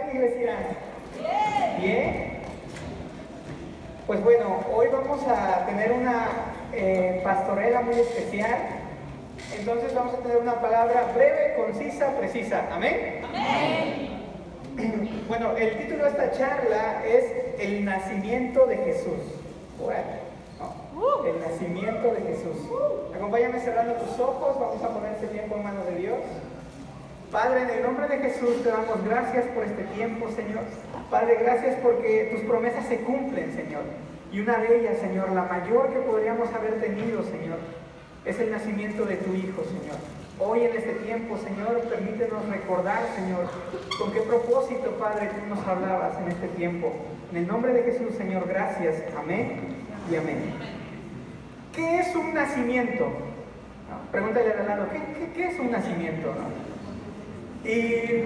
están, iglesia? Bien. Pues bueno, hoy vamos a tener una pastorela muy especial. Entonces vamos a tener una palabra breve, concisa, precisa. ¿Amén? Amén. Bueno, el título de esta charla es El nacimiento de Jesús. Bueno, ¿no? El nacimiento de Jesús. Acompáñame cerrando tus ojos, vamos a poner este tiempo en manos de Dios. Padre, en el nombre de Jesús te damos gracias por este tiempo, Señor. Padre, gracias porque tus promesas se cumplen, Señor. Y una de ellas, Señor, la mayor que podríamos haber tenido, Señor, es el nacimiento de tu Hijo, Señor. Hoy en este tiempo, Señor, permítenos recordar, Señor, con qué propósito, Padre, tú nos hablabas en este tiempo. En el nombre de Jesús, Señor, gracias. Amén y amén. ¿Qué es un nacimiento? No, pregúntale al lado, ¿qué es un nacimiento? ¿No? Y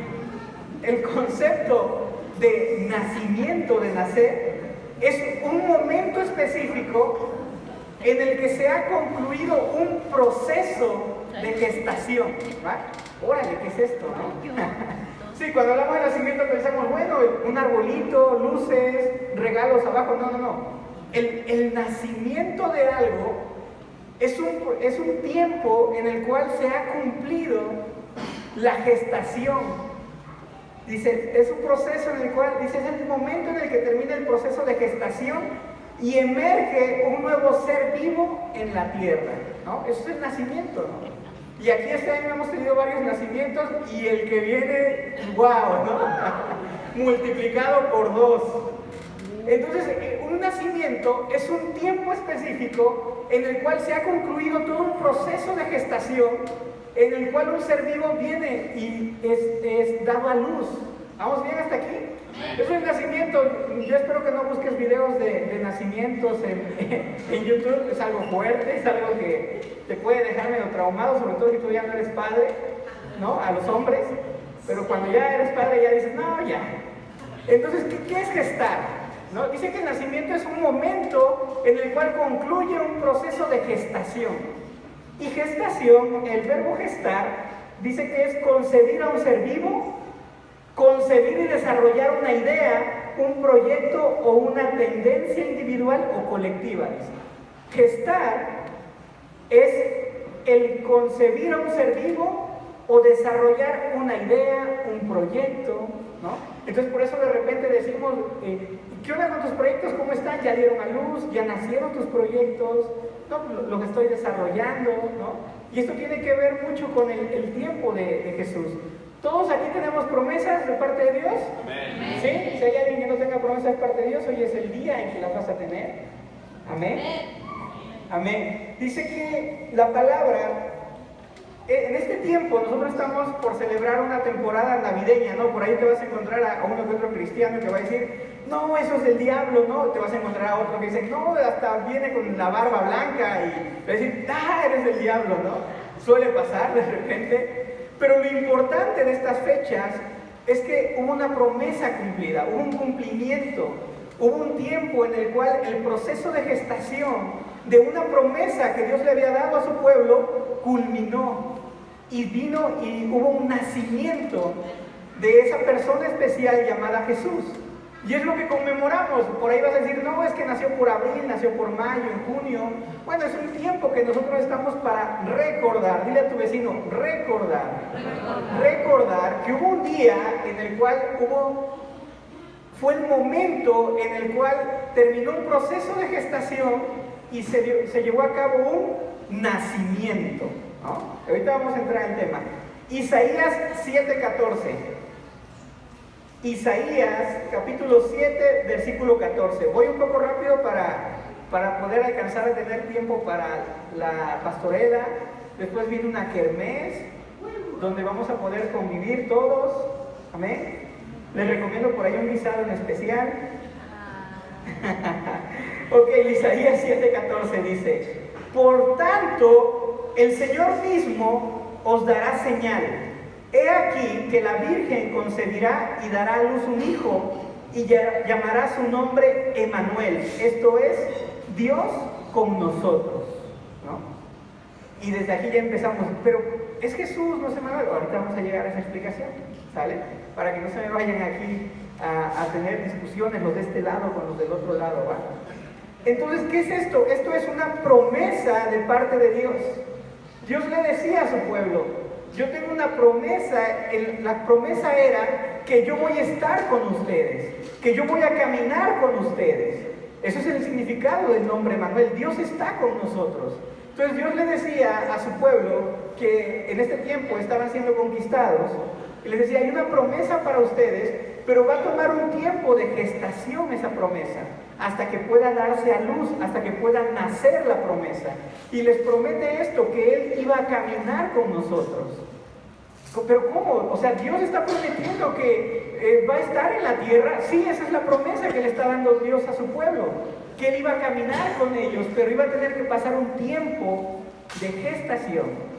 el concepto de nacimiento, de nacer, es un momento específico en el que se ha concluido un proceso de gestación. ¿Va? Órale, ¿qué es esto? ¿No? Sí, cuando hablamos de nacimiento pensamos, bueno, un arbolito, luces, regalos abajo. No. El nacimiento de algo es un tiempo en el cual se ha cumplido la gestación. Dice, es un proceso en el cual, dice, es el momento en el que termina el proceso de gestación y emerge un nuevo ser vivo en la tierra, ¿no? Eso es el nacimiento, ¿no? Y aquí este año hemos tenido varios nacimientos y el que viene, wow, ¿no? Multiplicado por 2. Entonces, un nacimiento es un tiempo específico en el cual se ha concluido todo un proceso de gestación en el cual un ser vivo viene y es dado a luz. ¿Vamos bien hasta aquí? Eso es el nacimiento. Yo espero que no busques videos de nacimientos en YouTube. Es algo fuerte, es algo que te puede dejar medio traumado, sobre todo si tú ya no eres padre, ¿no? A los hombres. Pero cuando ya eres padre ya dices, no, ya. Entonces, ¿qué es gestar? ¿No? Dice que el nacimiento es un momento en el cual concluye un proceso de gestación. Y gestación, el verbo gestar, dice que es concebir a un ser vivo, concebir y desarrollar una idea, un proyecto o una tendencia individual o colectiva. Dice. Gestar es el concebir a un ser vivo o desarrollar una idea, un proyecto, ¿no? Entonces por eso de repente decimos, ¿qué onda con tus proyectos? ¿Cómo están? ¿Ya dieron a luz? ¿Ya nacieron tus proyectos? No, los estoy desarrollando, ¿no? Y esto tiene que ver mucho con el tiempo de Jesús. ¿Todos aquí tenemos promesas de parte de Dios? Amén. ¿Sí? Si hay alguien que no tenga promesas de parte de Dios, hoy es el día en que las vas a tener. Amén. Amén. Dice que la palabra, en este tiempo nosotros estamos por celebrar una temporada navideña, ¿no? Por ahí te vas a encontrar a uno que otro cristiano que va a decir, no, eso es del diablo, ¿no? Te vas a encontrar a otro que dice, no, hasta viene con la barba blanca y va a decir, eres del diablo, ¿no? Suele pasar de repente. Pero lo importante de estas fechas es que hubo una promesa cumplida, hubo un cumplimiento, hubo un tiempo en el cual el proceso de gestación de una promesa que Dios le había dado a su pueblo culminó y vino y hubo un nacimiento de esa persona especial llamada Jesús. Y es lo que conmemoramos. Por ahí vas a decir, no, es que nació por abril, nació por mayo, en junio. Bueno, es un tiempo que nosotros estamos para recordar. Dile a tu vecino, recordar. Recordar que hubo un día en el cual fue el momento en el cual terminó un proceso de gestación y se llevó a cabo un nacimiento, ¿no? Ahorita vamos a entrar en tema. Isaías 7:14. Isaías capítulo 7, versículo 14. Voy un poco rápido para poder alcanzar a tener tiempo para la pastorela. Después viene una kermés, donde vamos a poder convivir todos. Amén. Les recomiendo por ahí un guisado en especial. Ok, Isaías 7:14 dice, por tanto, el Señor mismo os dará señal. He aquí que la Virgen concebirá y dará a luz un hijo y llamará su nombre Emmanuel. Esto es, Dios con nosotros, ¿no? Y desde aquí ya empezamos, pero es Jesús, no se me va. Ahorita vamos a llegar a esa explicación, ¿sale? Para que no se me vayan aquí a tener discusiones los de este lado con los del otro lado, ¿va? Entonces, ¿qué es esto? Esto es una promesa de parte de Dios. Dios le decía a su pueblo, yo tengo una promesa, la promesa era que yo voy a estar con ustedes, que yo voy a caminar con ustedes. Eso es el significado del nombre Emmanuel, Dios está con nosotros. Entonces Dios le decía a su pueblo que en este tiempo estaban siendo conquistados, y les decía, hay una promesa para ustedes, pero va a tomar un tiempo de gestación esa promesa, hasta que pueda darse a luz, hasta que pueda nacer la promesa. Y les promete esto, que Él iba a caminar con nosotros. ¿Pero cómo? O sea, Dios está prometiendo que va a estar en la tierra. Sí, esa es la promesa que le está dando Dios a su pueblo, que Él iba a caminar con ellos, pero iba a tener que pasar un tiempo de gestación.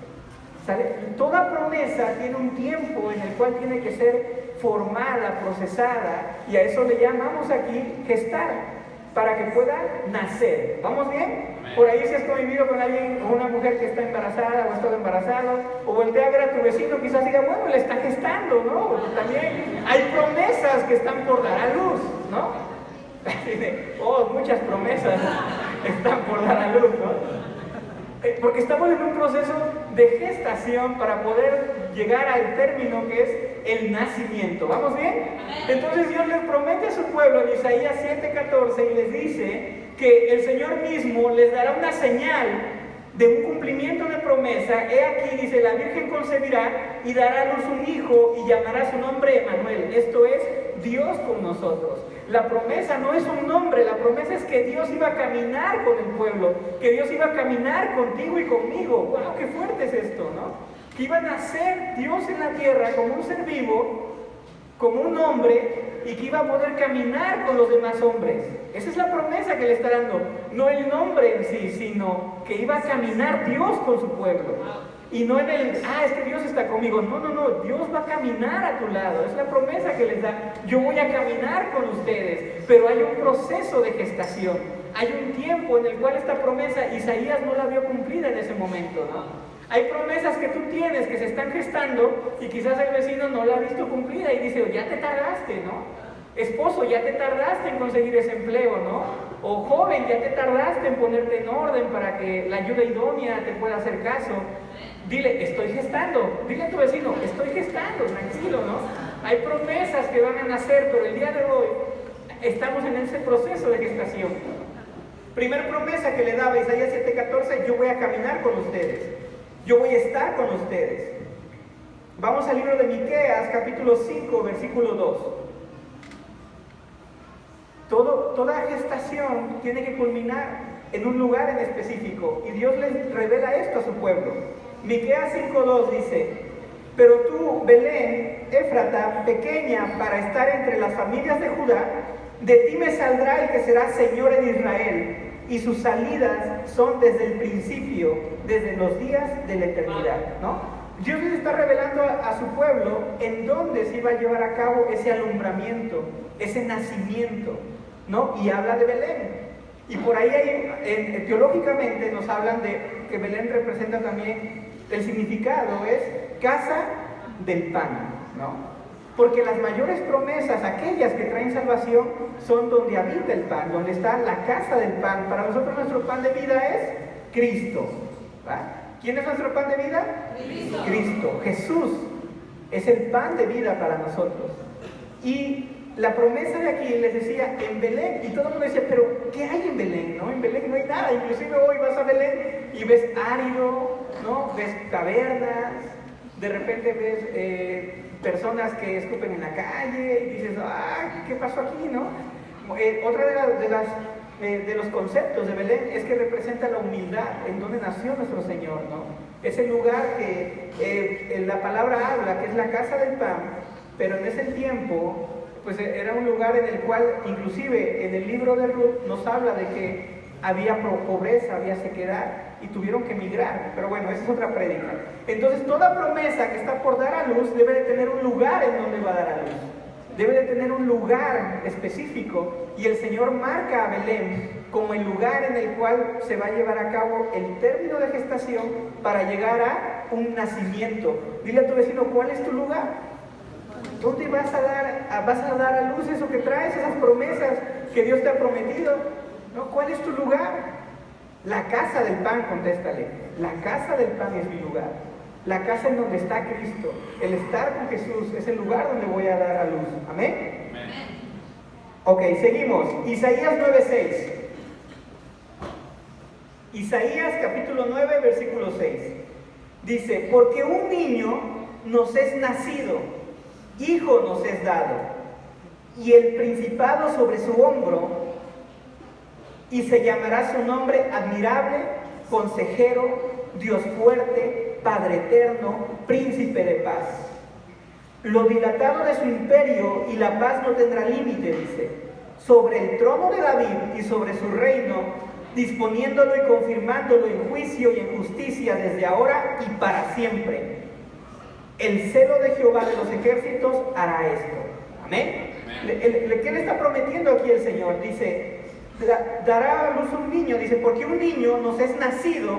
¿Sale? Toda promesa tiene un tiempo en el cual tiene que ser formada, procesada, y a eso le llamamos aquí gestar, para que pueda nacer. ¿Vamos bien? Por ahí si has convivido con alguien, con una mujer que está embarazada o ha estado embarazado, o voltea a ver a tu vecino, quizás diga, bueno, le está gestando, ¿no? Porque también hay promesas que están por dar a luz, ¿no? Oh, muchas promesas están por dar a luz, ¿no? Porque estamos en un proceso de gestación para poder llegar al término que es el nacimiento. ¿Vamos bien? Entonces Dios les promete a su pueblo en Isaías 7:14 y les dice que el Señor mismo les dará una señal de un cumplimiento de promesa. He aquí, dice, la Virgen concebirá y dará a luz un hijo y llamará su nombre Emmanuel. Esto es Dios con nosotros. La promesa no es un nombre, la promesa es que Dios iba a caminar con el pueblo, que Dios iba a caminar contigo y conmigo. ¡Wow! ¡Qué fuerte es esto!, ¿no? Que iba a nacer Dios en la tierra como un ser vivo, como un hombre, y que iba a poder caminar con los demás hombres. Esa es la promesa que le está dando, no el nombre en sí, sino que iba a caminar Dios con su pueblo. Y no en el, es que Dios está conmigo. No, Dios va a caminar a tu lado. Es la promesa que les da. Yo voy a caminar con ustedes. Pero hay un proceso de gestación. Hay un tiempo en el cual esta promesa, Isaías no la vio cumplida en ese momento, ¿no? Hay promesas que tú tienes que se están gestando y quizás el vecino no la ha visto cumplida y dice, ya te tardaste, ¿no? Esposo, ya te tardaste en conseguir ese empleo, ¿no? O joven, ya te tardaste en ponerte en orden para que la ayuda idónea te pueda hacer caso. Dile, estoy gestando. Dile a tu vecino, estoy gestando, tranquilo, ¿no? Hay promesas que van a nacer, pero el día de hoy estamos en ese proceso de gestación. Primer promesa que le daba Isaías 7:14, yo voy a caminar con ustedes. Yo voy a estar con ustedes. Vamos al libro de Miqueas, capítulo 5, versículo 2. Toda gestación tiene que culminar en un lugar en específico, y Dios les revela esto a su pueblo. Miqueas 5:2 dice, pero tú, Belén, Éfrata, pequeña para estar entre las familias de Judá, de ti me saldrá el que será Señor en Israel, y sus salidas son desde el principio, desde los días de la eternidad, ¿no? Dios les está revelando a su pueblo en dónde se iba a llevar a cabo ese alumbramiento, ese nacimiento, ¿no? Y habla de Belén. Y por ahí teológicamente nos hablan de que Belén representa también, el significado es casa del pan, ¿no? Porque las mayores promesas, aquellas que traen salvación, son donde habita el pan, donde está la casa del pan. Para nosotros nuestro pan de vida es Cristo, ¿va? ¿Quién es nuestro pan de vida? Cristo. Cristo, Jesús es el pan de vida para nosotros. Y la promesa de aquí les decía, en Belén, y todo el mundo decía, pero ¿qué hay en Belén? ¿No? En Belén no hay nada, inclusive hoy vas a Belén y ves árido, ¿no? Ves cavernas, de repente ves personas que escupen en la calle, y dices, ¿qué pasó aquí, no? Otra de los conceptos de Belén es que representa la humildad, en donde nació nuestro Señor, ¿no? Es el lugar que la palabra habla, que es la casa del pan, pero en ese tiempo pues era un lugar en el cual, inclusive en el libro de Ruth, nos habla de que había pobreza, había sequedad, y tuvieron que emigrar. Pero bueno, esa es otra prédica. Entonces, toda promesa que está por dar a luz debe de tener un lugar en donde va a dar a luz. Debe de tener un lugar específico, y el Señor marca a Belén como el lugar en el cual se va a llevar a cabo el término de gestación para llegar a un nacimiento. Dile a tu vecino, ¿cuál es tu lugar? ¿Dónde vas a dar a luz eso que traes, esas promesas que Dios te ha prometido? ¿No? ¿Cuál es tu lugar? La casa del pan, contéstale. La casa del pan es mi lugar. La casa en donde está Cristo. El estar con Jesús es el lugar donde voy a dar a luz. ¿Amén? Amén. Ok, seguimos. Isaías 9:6. Isaías capítulo 9, versículo 6. Dice, porque un niño nos es nacido, hijo nos es dado, y el principado sobre su hombro, y se llamará su nombre admirable, consejero, Dios fuerte, Padre eterno, príncipe de paz. Lo dilatado de su imperio y la paz no tendrá límite, dice, sobre el trono de David y sobre su reino, disponiéndolo y confirmándolo en juicio y en justicia desde ahora y para siempre. El celo de Jehová de los ejércitos hará esto. Amén. ¿Qué le está prometiendo aquí el Señor? Dice, dará a luz un niño, dice, porque un niño nos es nacido,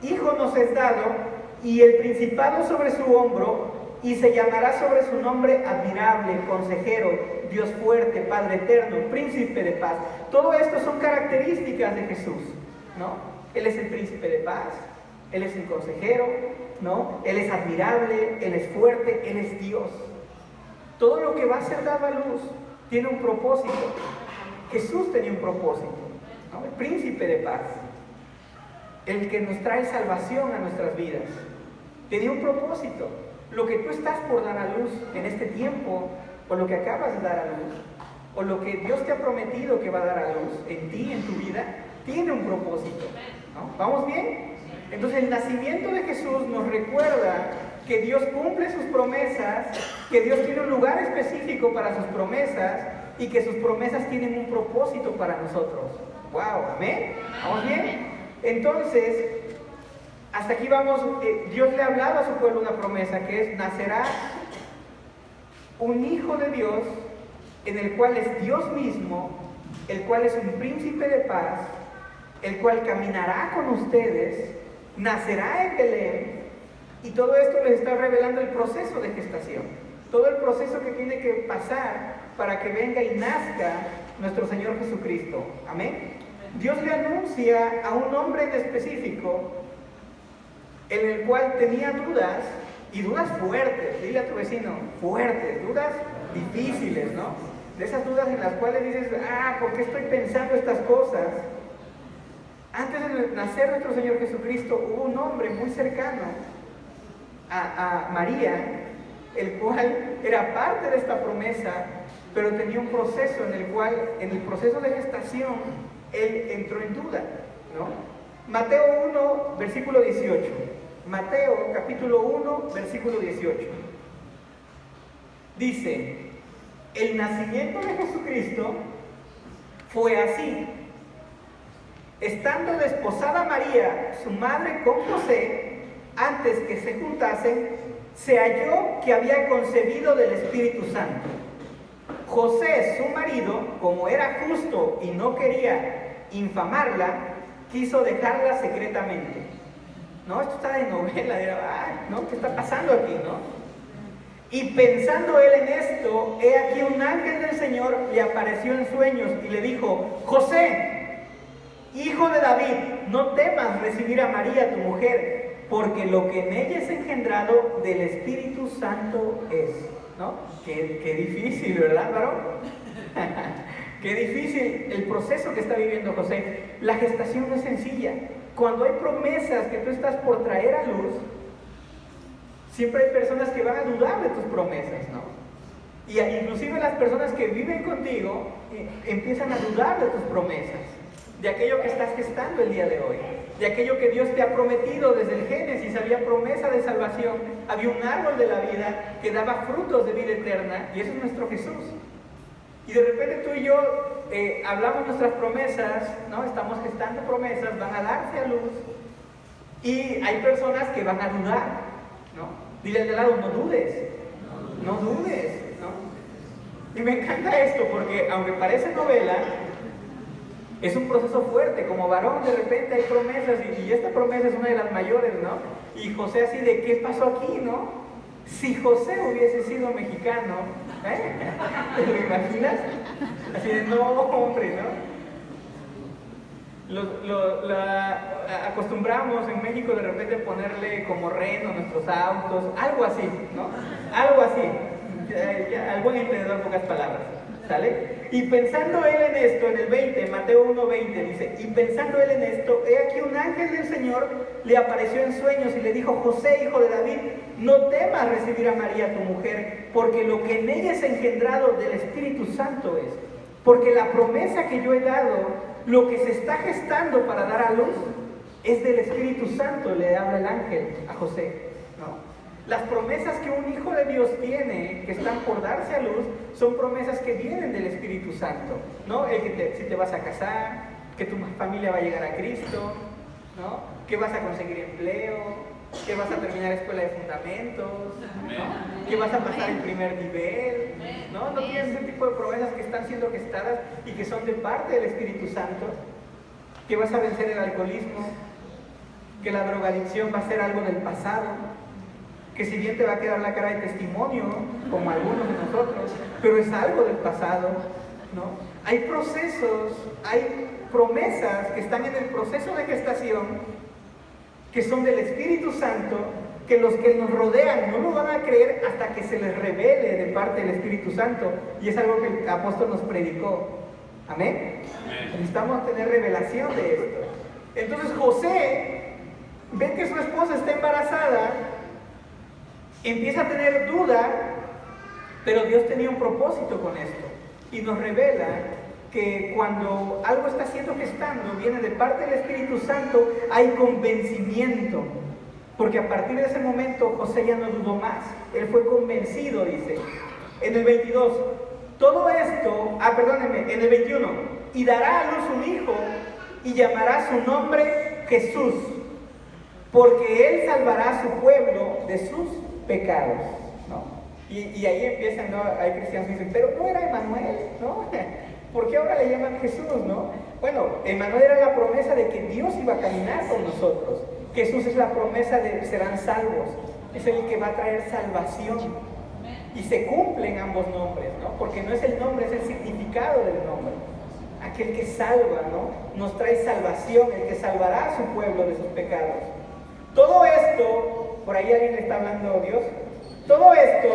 hijo nos es dado, y el principado sobre su hombro, y se llamará sobre su nombre admirable, consejero, Dios fuerte, Padre eterno, príncipe de paz. Todo esto son características de Jesús, ¿no? Él es el príncipe de paz, Él es el consejero, ¿no? Él es admirable, Él es fuerte, Él es Dios. Todo lo que va a ser dado a luz tiene un propósito. Jesús tenía un propósito, ¿no? El príncipe de paz, el que nos trae salvación a nuestras vidas, tenía un propósito. Lo que tú estás por dar a luz en este tiempo, o lo que acabas de dar a luz, o lo que Dios te ha prometido que va a dar a luz en ti, en tu vida, tiene un propósito, ¿no? ¿Vamos bien? Entonces el nacimiento de Jesús nos recuerda que Dios cumple sus promesas, que Dios tiene un lugar específico para sus promesas y que sus promesas tienen un propósito para nosotros. ¡Wow! ¿Amén? ¿Vamos bien? Entonces, hasta aquí vamos. Dios le ha hablado a su pueblo una promesa que es: nacerá un hijo de Dios, en el cual es Dios mismo, el cual es un príncipe de paz, el cual caminará con ustedes, nacerá en Belén, y todo esto les está revelando el proceso de gestación, todo el proceso que tiene que pasar para que venga y nazca nuestro Señor Jesucristo. Amén. Dios le anuncia a un hombre en específico, en el cual tenía dudas, y dudas fuertes. Dile a tu vecino, fuertes, dudas difíciles, ¿no? De esas dudas en las cuales dices, ¿por qué estoy pensando estas cosas? Antes de nacer nuestro Señor Jesucristo, hubo un hombre muy cercano a María, el cual era parte de esta promesa, pero tenía un proceso en el cual, en el proceso de gestación, él entró en duda, ¿no? Mateo 1, versículo 18. Mateo capítulo 1, versículo 18. Dice, el nacimiento de Jesucristo fue así. Estando desposada María, su madre, con José, antes que se juntasen, se halló que había concebido del Espíritu Santo. José, su marido, como era justo y no quería infamarla, quiso dejarla secretamente. No, esto está de novela, ¿no? ¿Qué está pasando aquí, no? Y pensando él en esto, he aquí un ángel del Señor le apareció en sueños y le dijo: José, hijo de David, no temas recibir a María tu mujer, porque lo que en ella es engendrado del Espíritu Santo es, ¿no? Qué difícil, ¿verdad, varón? Qué difícil el proceso que está viviendo José. La gestación no es sencilla. Cuando hay promesas que tú estás por traer a luz, siempre hay personas que van a dudar de tus promesas, ¿no? Y inclusive las personas que viven contigo empiezan a dudar de tus promesas, de aquello que estás gestando el día de hoy, de aquello que Dios te ha prometido desde el Génesis. Había promesa de salvación, había un árbol de la vida que daba frutos de vida eterna, y eso es nuestro Jesús. Y de repente tú y yo hablamos nuestras promesas, ¿no? Estamos gestando promesas, van a darse a luz, y hay personas que van a dudar, ¿no? Dile al de lado, no dudes, no dudes, ¿no? Y me encanta esto porque, aunque parece novela, Es un proceso fuerte, como varón de repente hay promesas y esta promesa es una de las mayores, ¿no? Y José así de, ¿qué pasó aquí, no? Si José hubiese sido mexicano, ¿te lo imaginas? Así de, no, hombre, ¿no? Acostumbramos en México de repente ponerle como reno a nuestros autos, algo así, ¿no? Algo así, al buen entendedor, pocas palabras, ¿sale? Y pensando él en esto, en el 20, Mateo 1:20 dice, y pensando él en esto, he aquí un ángel del Señor le apareció en sueños y le dijo, José, hijo de David, no temas recibir a María tu mujer, porque lo que en ella es engendrado del Espíritu Santo es, porque la promesa que yo he dado, lo que se está gestando para dar a luz, es del Espíritu Santo, le habla el ángel a José, ¿no? Las promesas que un hijo de Dios tiene, que están por darse a luz, son promesas que vienen del Espíritu Santo, ¿no? Si te vas a casar, que tu familia va a llegar a Cristo, ¿no? Que vas a conseguir empleo, que vas a terminar escuela de fundamentos, ¿no? Que vas a pasar el primer nivel, ¿no? No tienes ese tipo de promesas que están siendo gestadas y que son de parte del Espíritu Santo, que vas a vencer el alcoholismo, que la drogadicción va a ser algo del pasado, que si bien te va a quedar la cara de testimonio, como algunos de nosotros, pero es algo del pasado, ¿no? Hay procesos, hay promesas que están en el proceso de gestación, que son del Espíritu Santo, que los que nos rodean no lo van a creer hasta que se les revele de parte del Espíritu Santo, y es algo que el apóstol nos predicó. ¿Amén? Necesitamos tener revelación de esto. Entonces José ve que su esposa está embarazada, empieza a tener duda, pero Dios tenía un propósito con esto y nos revela que cuando algo está siendo gestando, viene de parte del Espíritu Santo, hay convencimiento, porque a partir de ese momento José ya no dudó más, él fue convencido, dice en el 22, todo esto, en el 21, y dará a luz un hijo y llamará su nombre Jesús, porque él salvará a su pueblo de sus pecados, ¿no? Y ahí empiezan, ¿no? Hay cristianos que dicen, pero no era Emmanuel, ¿no? ¿Por qué ahora le llaman Jesús, no? Bueno, Emmanuel era la promesa de que Dios iba a caminar con nosotros. Jesús es la promesa de serán salvos, es el que va a traer salvación. Y se cumplen ambos nombres, ¿no? Porque no es el nombre, es el significado del nombre. Aquel que salva, ¿no? Nos trae salvación, el que salvará a su pueblo de sus pecados. Todo esto, por ahí alguien le está hablando a Dios, todo esto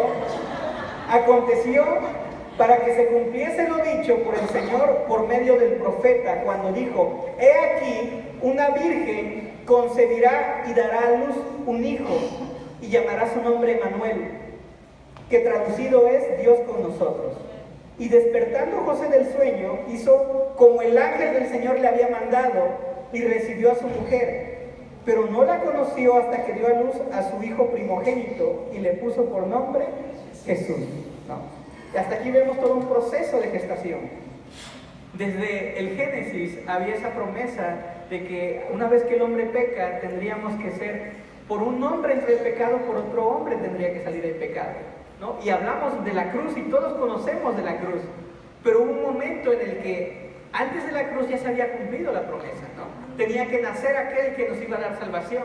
aconteció para que se cumpliese lo dicho por el Señor por medio del profeta, cuando dijo, he aquí, una virgen concebirá y dará a luz un hijo, y llamará su nombre Emmanuel, que traducido es Dios con nosotros. Y despertando José del sueño, hizo como el ángel del Señor le había mandado, y recibió a su mujer, pero no la conoció hasta que dio a luz a su hijo primogénito, y le puso por nombre Jesús, ¿no? Y hasta aquí vemos todo un proceso de gestación. Desde el Génesis había esa promesa de que una vez que el hombre peca, tendríamos que ser, por un hombre entre el pecado, por otro hombre tendría que salir el pecado, ¿no? Y hablamos de la cruz y todos conocemos de la cruz, pero hubo un momento en el que antes de la cruz ya se había cumplido la promesa, ¿no? Tenía que nacer aquel que nos iba a dar salvación,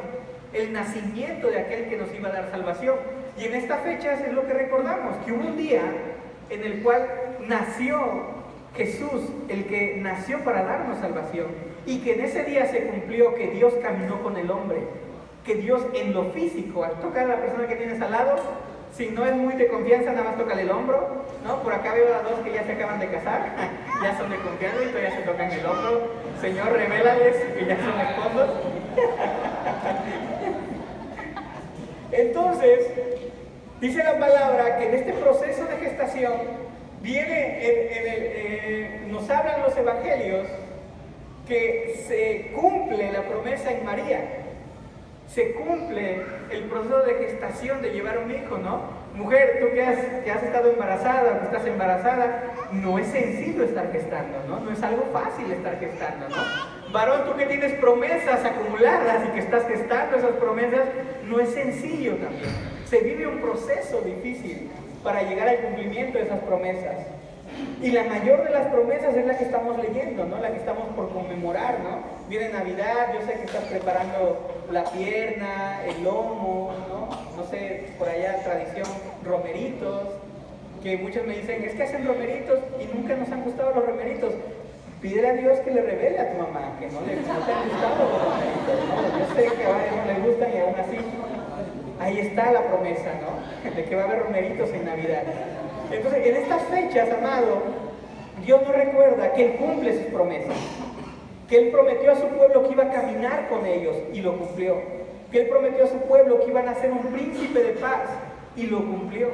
el nacimiento de aquel que nos iba a dar salvación. Y en esta fecha es lo que recordamos, que hubo un día en el cual nació Jesús, el que nació para darnos salvación, y que en ese día se cumplió que Dios caminó con el hombre, que Dios en lo físico, al tocar a la persona que tienes al lado, si no es muy de confianza, nada más tócale el hombro, ¿no? Por acá veo a dos que ya se acaban de casar, ya son de confianza y todavía se tocan el hombro. Señor, revélales que ya son esposos. Entonces, dice la palabra que en este proceso de gestación nos hablan los evangelios que se cumple la promesa en María, se cumple el proceso de gestación de llevar un hijo, ¿no? Mujer, tú que has estado embarazada, que estás embarazada, no es sencillo estar gestando, ¿no? No es algo fácil estar gestando, ¿no? Varón, tú que tienes promesas acumuladas y que estás gestando esas promesas, no es sencillo también. Se vive un proceso difícil para llegar al cumplimiento de esas promesas. Y la mayor de las promesas es la que estamos leyendo, ¿no? La que estamos por conmemorar, ¿no? Viene Navidad, yo sé que estás preparando la pierna, el lomo, ¿no? No sé, por allá tradición, romeritos, que muchos me dicen, es que hacen romeritos y nunca nos han gustado los romeritos. Pídele a Dios que le revele a tu mamá, que no te han gustado los romeritos, ¿no? Yo sé que a varios no les gustan y aún así, ahí está la promesa, ¿no? De que va a haber romeritos en Navidad. Entonces, en estas fechas, amado, Dios nos recuerda que Él cumple sus promesas, que Él prometió a su pueblo que iba a caminar con ellos y lo cumplió, que Él prometió a su pueblo que iban a ser un príncipe de paz y lo cumplió,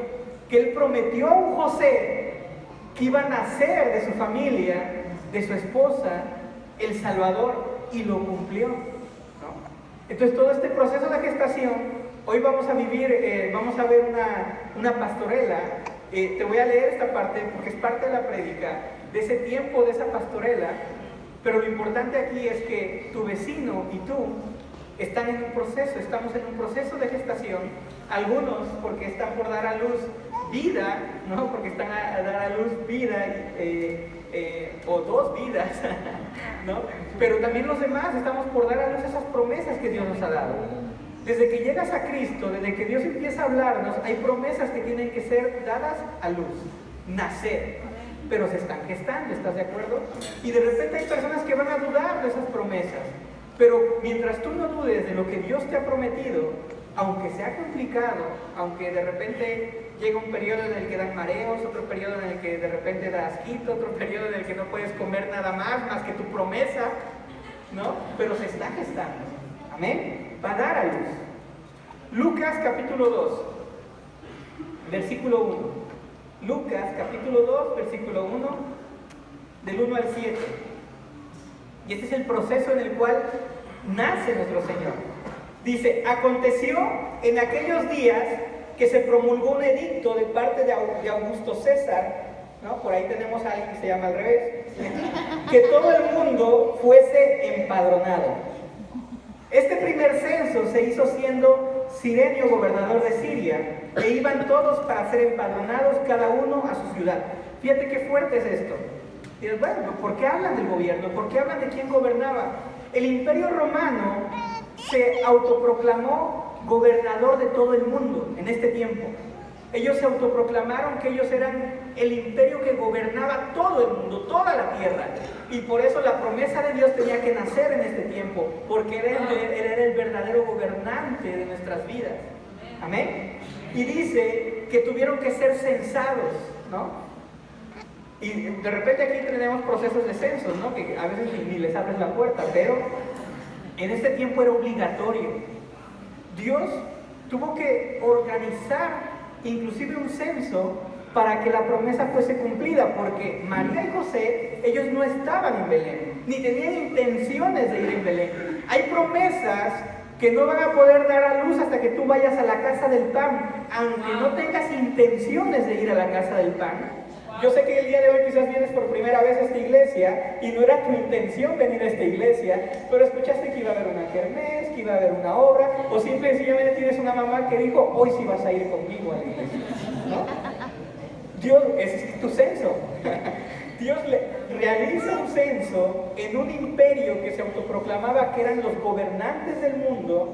que Él prometió a un José que iba a nacer de su familia, de su esposa, el Salvador, y lo cumplió, ¿no? Entonces, todo este proceso de gestación, hoy vamos a vivir, vamos a ver una pastorela. Te voy a leer esta parte porque es parte de la prédica, de ese tiempo, de esa pastorela, pero lo importante aquí es que tu vecino y tú están en un proceso, estamos en un proceso de gestación, algunos porque están por dar a luz vida, ¿no? Porque están a dar a luz vida, o dos vidas, ¿no? Pero también los demás estamos por dar a luz esas promesas que Dios nos ha dado. Desde que llegas a Cristo, desde que Dios empieza a hablarnos, hay promesas que tienen que ser dadas a luz, nacer, pero se están gestando, ¿estás de acuerdo? Y de repente hay personas que van a dudar de esas promesas, pero mientras tú no dudes de lo que Dios te ha prometido, aunque sea complicado, aunque de repente llega un periodo en el que dan mareos, otro periodo en el que de repente da asquito, otro periodo en el que no puedes comer nada más que tu promesa, ¿no? Pero se está gestando, amén. Va a dar a luz. Lucas capítulo 2, versículo 1. Lucas capítulo 2, versículo 1, del 1 al 7. Y este es el proceso en el cual nace nuestro Señor. Dice, aconteció en aquellos días que se promulgó un edicto de parte de Augusto César, ¿no? Por ahí tenemos a alguien que se llama al revés, que todo el mundo fuese empadronado. Este primer censo se hizo siendo Cirenio gobernador de Siria, e iban todos para ser empadronados, cada uno a su ciudad. Fíjate qué fuerte es esto. Y dices, bueno, ¿por qué hablan del gobierno? ¿Por qué hablan de quién gobernaba? El Imperio Romano se autoproclamó gobernador de todo el mundo en este tiempo. Ellos se autoproclamaron que ellos eran el imperio que gobernaba todo el mundo, toda la tierra. Y por eso la promesa de Dios tenía que nacer en este tiempo, porque Él era el verdadero gobernante de nuestras vidas. Amén. Y dice que tuvieron que ser censados, ¿no? Y de repente aquí tenemos procesos de censos, ¿no? Que a veces ni les abres la puerta, pero en este tiempo era obligatorio. Dios tuvo que organizar inclusive un censo para que la promesa fuese cumplida, porque María y José, ellos no estaban en Belén, ni tenían intenciones de ir en Belén. Hay promesas que no van a poder dar a luz hasta que tú vayas a la casa del pan, aunque no tengas intenciones de ir a la casa del pan. Yo sé que el día de hoy quizás vienes por primera vez a esta iglesia y no era tu intención venir a esta iglesia, pero escuchaste que iba a haber una kermés, que iba a haber una obra, o simplemente tienes una mamá que dijo, hoy sí vas a ir conmigo a la iglesia, ¿no? Dios, ese es tu censo. Dios realiza un censo en un imperio que se autoproclamaba que eran los gobernantes del mundo,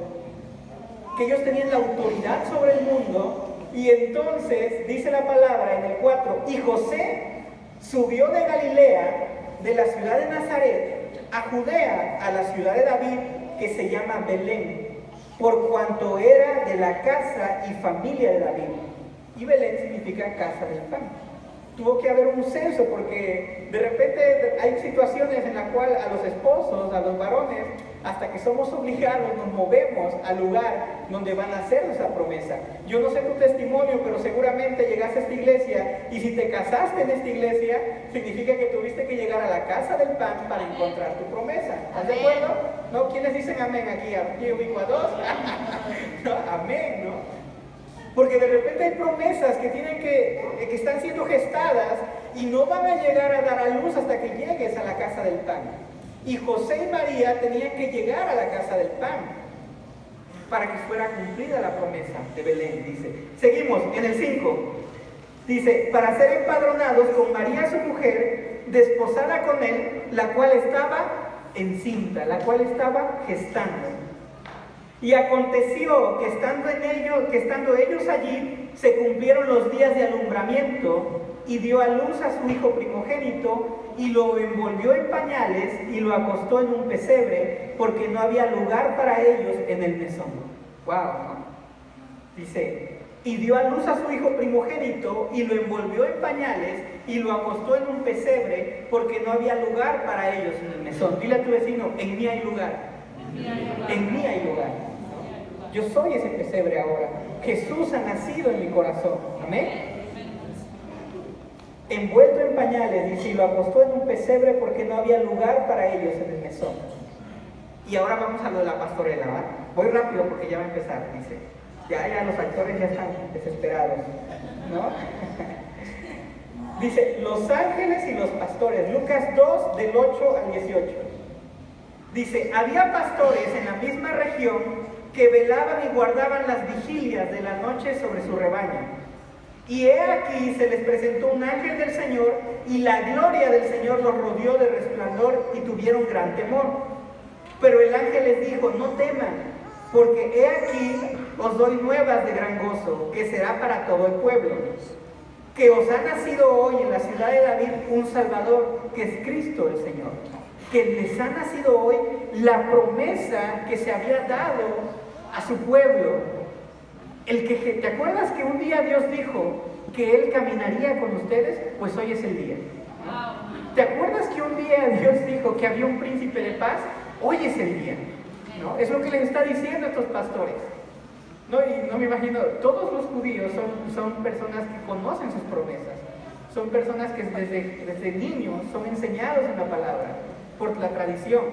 que ellos tenían la autoridad sobre el mundo. Y entonces dice la palabra en el 4, y José subió de Galilea, de la ciudad de Nazaret, a Judea, a la ciudad de David, que se llama Belén, por cuanto era de la casa y familia de David. Y Belén significa casa del pan. Tuvo que haber un censo porque de repente hay situaciones en las cuales a los esposos, a los varones, hasta que somos obligados, nos movemos al lugar donde van a hacer esa promesa. Yo no sé tu testimonio, pero seguramente llegaste a esta iglesia y si te casaste en esta iglesia, significa que tuviste que llegar a la casa del pan para encontrar tu promesa. ¿Estás de acuerdo? ¿No? ¿Quiénes dicen amén aquí? Aquí ubico a dos. ¿No? Amén, ¿no? Porque de repente hay promesas que están siendo gestadas y no van a llegar a dar a luz hasta que llegues a la casa del pan. Y José y María tenían que llegar a la casa del pan para que fuera cumplida la promesa de Belén, dice. Seguimos en el 5. Dice, para ser empadronados con María su mujer, desposada con él, la cual estaba encinta, la cual estaba gestando. Y aconteció que estando ellos allí, se cumplieron los días de alumbramiento, y dio a luz a su hijo primogénito, y lo envolvió en pañales, y lo acostó en un pesebre, porque no había lugar para ellos en el mesón. Wow, ¿no? Dice, y dio a luz a su hijo primogénito, y lo envolvió en pañales, y lo acostó en un pesebre, porque no había lugar para ellos en el mesón. Dile a tu vecino, en mí hay lugar. En mí hay lugar. Yo soy ese pesebre ahora. Jesús ha nacido en mi corazón. Amén. Envuelto en pañales, dice, y lo acostó en un pesebre porque no había lugar para ellos en el mesón. Y ahora vamos a lo de la pastorela, ¿va? Voy rápido porque ya va a empezar, dice. Ya los actores ya están desesperados, ¿no? Dice, los ángeles y los pastores, Lucas 2, del 8 al 18. Dice, había pastores en la misma región que velaban y guardaban las vigilias de la noche sobre su rebaño. Y he aquí se les presentó un ángel del Señor, y la gloria del Señor los rodeó de resplandor, y tuvieron gran temor. Pero el ángel les dijo, no teman, porque he aquí os doy nuevas de gran gozo, que será para todo el pueblo. Que os ha nacido hoy en la ciudad de David un Salvador, que es Cristo el Señor. Que les ha nacido hoy la promesa que se había dado a su pueblo. ¿Te acuerdas que un día Dios dijo que Él caminaría con ustedes? Pues hoy es el día. ¿Te acuerdas que un día Dios dijo que había un príncipe de paz? Hoy es el día, ¿no? Es lo que les está diciendo a estos pastores. No, y no me imagino, todos los judíos son personas que conocen sus promesas. Son personas que desde niños son enseñados en la palabra, por la tradición.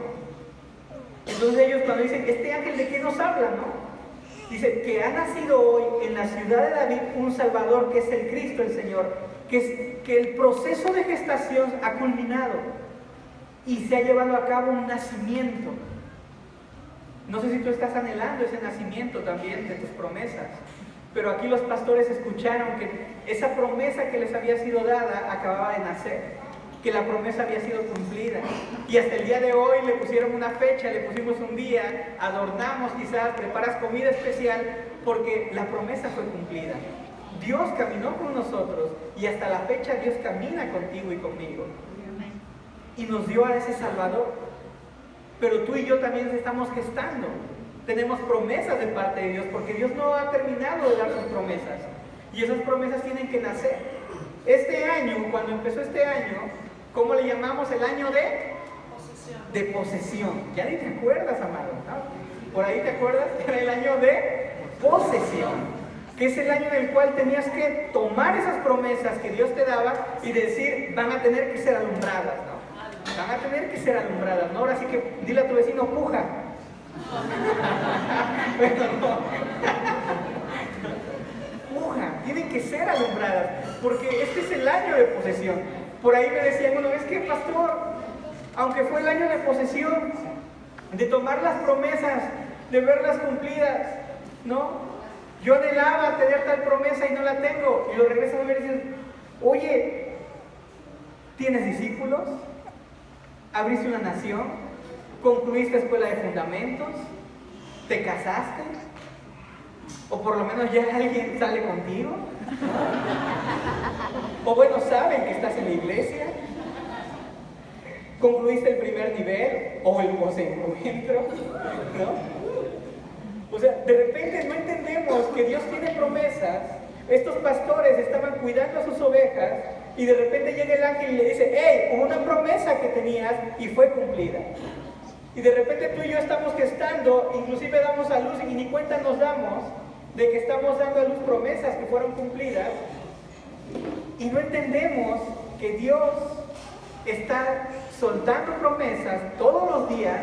Entonces ellos cuando dicen, ¿este ángel de qué nos habla, no? Dice que ha nacido hoy en la ciudad de David un Salvador, que es el Cristo, el Señor, que el proceso de gestación ha culminado y se ha llevado a cabo un nacimiento. No sé si tú estás anhelando ese nacimiento también de tus promesas, pero aquí los pastores escucharon que esa promesa que les había sido dada acababa de nacer, que la promesa había sido cumplida, y hasta el día de hoy le pusieron una fecha, le pusimos un día, adornamos quizás, preparas comida especial, porque la promesa fue cumplida. Dios caminó con nosotros, y hasta la fecha Dios camina contigo y conmigo, y nos dio a ese Salvador. Pero tú y yo también estamos gestando, tenemos promesas de parte de Dios, porque Dios no ha terminado de dar sus promesas, y esas promesas tienen que nacer. Este año, cuando empezó este año, ¿cómo le llamamos? El año de posesión. Ya ni te acuerdas, amado, ¿no? Por ahí te acuerdas que era el año de posesión, que es el año en el cual tenías que tomar esas promesas que Dios te daba y decir, van a tener que ser alumbradas, ¿no? Van a tener que ser alumbradas, ¿no? Ahora sí que dile a tu vecino, puja. Bueno, no. Puja, tienen que ser alumbradas, porque este es el año de posesión. Por ahí me decían, bueno, es que pastor, aunque fue el año de posesión, de tomar las promesas, de verlas cumplidas, ¿no? Yo anhelaba tener tal promesa y no la tengo. Y lo regresan a ver y dicen, oye, ¿tienes discípulos? ¿Abriste una nación? ¿Concluiste escuela de fundamentos? ¿Te casaste? O por lo menos ya alguien sale contigo, ¿no? O bueno, saben que estás en la iglesia. ¿Concluiste el primer nivel o el posencuentro? ¿No? O sea, de repente no entendemos que Dios tiene promesas. Estos pastores estaban cuidando a sus ovejas y de repente llega el ángel y le dice, hey, hubo una promesa que tenías y fue cumplida. Y de repente tú y yo estamos gestando, inclusive damos a luz y ni cuenta nos damos de que estamos dando a luz promesas que fueron cumplidas, y no entendemos que Dios está soltando promesas todos los días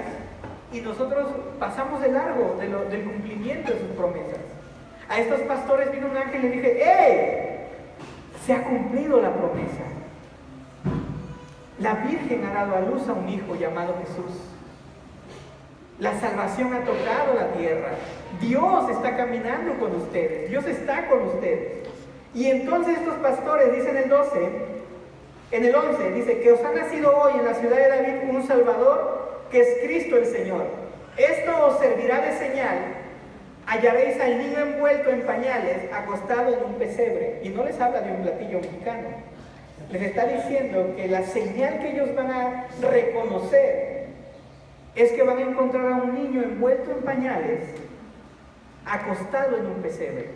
y nosotros pasamos de largo del cumplimiento de sus promesas. A estos pastores vino un ángel y le dije, ¡hey! Se ha cumplido la promesa. La Virgen ha dado a luz a un hijo llamado Jesús. La salvación ha tocado la tierra. Dios está caminando con ustedes. Dios está con ustedes. Y entonces estos pastores, dicen en el 11, dice que os ha nacido hoy en la ciudad de David un Salvador, que es Cristo el Señor. Esto os servirá de señal. Hallaréis al niño envuelto en pañales, acostado en un pesebre. Y no les habla de un platillo mexicano. Les está diciendo que la señal que ellos van a reconocer es que van a encontrar a un niño envuelto en pañales, acostado en un pesebre.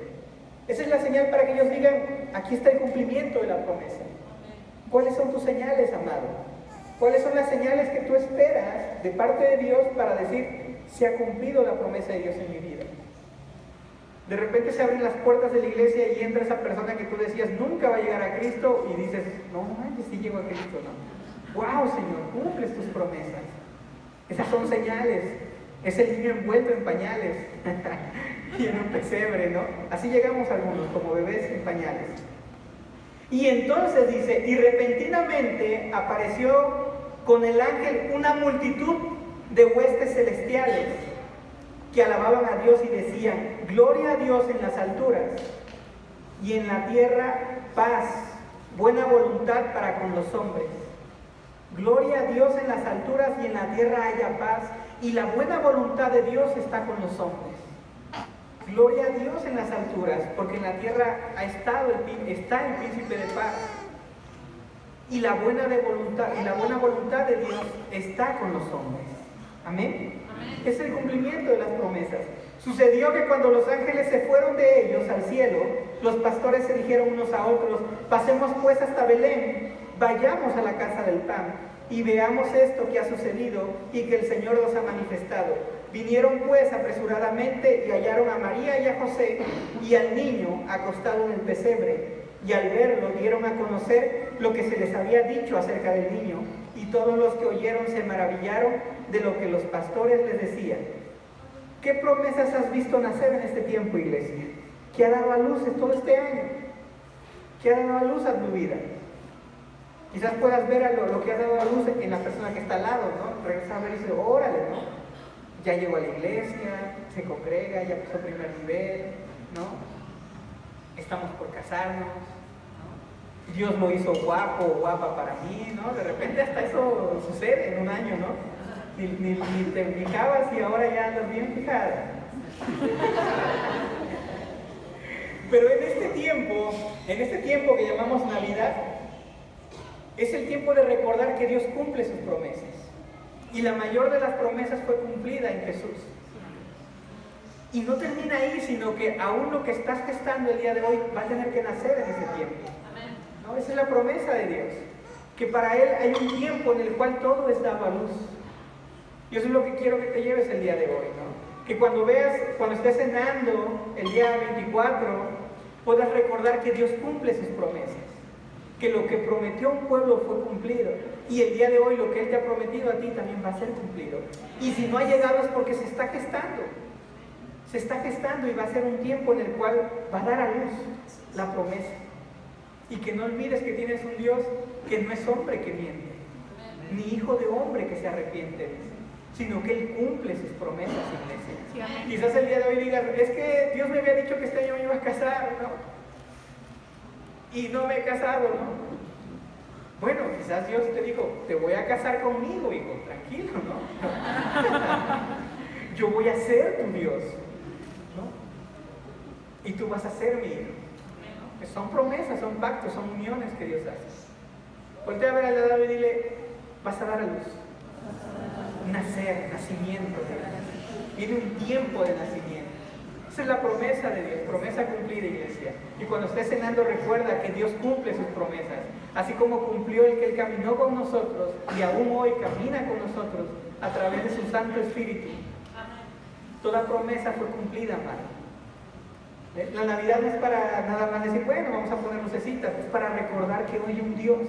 Esa es la señal para que ellos digan, aquí está el cumplimiento de la promesa. ¿Cuáles son tus señales, amado? ¿Cuáles son las señales que tú esperas de parte de Dios para decir, se ha cumplido la promesa de Dios en mi vida? De repente se abren las puertas de la iglesia y entra esa persona que tú decías, nunca va a llegar a Cristo, y dices, no manches, sí llego a Cristo, ¿no? ¡Wow, Señor! Cumples tus promesas. Esas son señales. Es el niño envuelto en pañales y en un pesebre, ¿no? Así llegamos algunos, como bebés en pañales. Y entonces dice, y repentinamente apareció con el ángel una multitud de huestes celestiales que alababan a Dios y decían, gloria a Dios en las alturas y en la tierra paz, buena voluntad para con los hombres. Gloria a Dios en las alturas y en la tierra haya paz, y la buena voluntad de Dios está con los hombres. Gloria a Dios en las alturas, porque en la tierra está el príncipe de paz. Y la buena voluntad de Dios está con los hombres. Amén. Es el cumplimiento de las promesas. Sucedió que cuando los ángeles se fueron de ellos al cielo, los pastores se dijeron unos a otros, pasemos pues hasta Belén, vayamos a la casa del pan y veamos esto que ha sucedido y que el Señor nos ha manifestado. Vinieron pues apresuradamente y hallaron a María y a José y al niño acostado en el pesebre, y al verlo dieron a conocer lo que se les había dicho acerca del niño, y todos los que oyeron se maravillaron de lo que los pastores les decían. ¿Qué promesas has visto nacer en este tiempo, iglesia? ¿Qué ha dado a luz en todo este año? ¿Qué ha dado a luz a tu vida? Quizás puedas ver lo que ha dado a luz en la persona que está al lado, ¿no? Regresa a ver y dice, órale, ¿no? Ya llegó a la iglesia, se congrega, ya pasó primer nivel, ¿no? Estamos por casarnos, ¿no? Dios lo hizo guapo o guapa para mí, ¿no? De repente hasta eso sucede en un año, ¿no? Ni te fijabas y ahora ya andas bien fijada. Pero en este tiempo que llamamos Navidad, es el tiempo de recordar que Dios cumple sus promesas. Y la mayor de las promesas fue cumplida en Jesús. Y no termina ahí, sino que aún lo que estás gestando el día de hoy va a tener que nacer en ese tiempo. ¿No? Esa es la promesa de Dios. Que para Él hay un tiempo en el cual todo es dado a luz. Y eso es lo que quiero que te lleves el día de hoy, ¿no? Que cuando estés cenando el día 24, puedas recordar que Dios cumple sus promesas. Que lo que prometió un pueblo fue cumplido. Y el día de hoy lo que Él te ha prometido a ti también va a ser cumplido. Y si no ha llegado es porque se está gestando. Se está gestando y va a ser un tiempo en el cual va a dar a luz la promesa. Y que no olvides que tienes un Dios que no es hombre que miente, ni hijo de hombre que se arrepiente, sino que Él cumple sus promesas, iglesia. Sí, quizás el día de hoy digas, es que Dios me había dicho que este año me iba a casar, ¿no? Y no me he casado, ¿no? Bueno, quizás Dios te dijo, te voy a casar conmigo, hijo, tranquilo, ¿no? Yo voy a ser tu Dios, ¿no? Y tú vas a ser mi hijo. ¿No? Son promesas, son pactos, son uniones que Dios hace. Voltea a ver al lado y dile, vas a dar a luz. Nacer, nacimiento. Viene un tiempo de nacimiento. Esa es la promesa de Dios, promesa cumplida, iglesia. Y cuando estés cenando, recuerda que Dios cumple sus promesas. Así como cumplió el que Él caminó con nosotros y aún hoy camina con nosotros a través de su Santo Espíritu. Toda promesa fue cumplida, amado. La Navidad no es para nada más decir, bueno, vamos a poner lucecitas. Es para recordar que hoy hay un Dios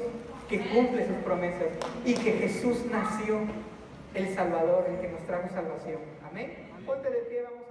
que cumple sus promesas y que Jesús nació, el Salvador, el que nos trajo salvación. Amén. Ponte de pie, vamos.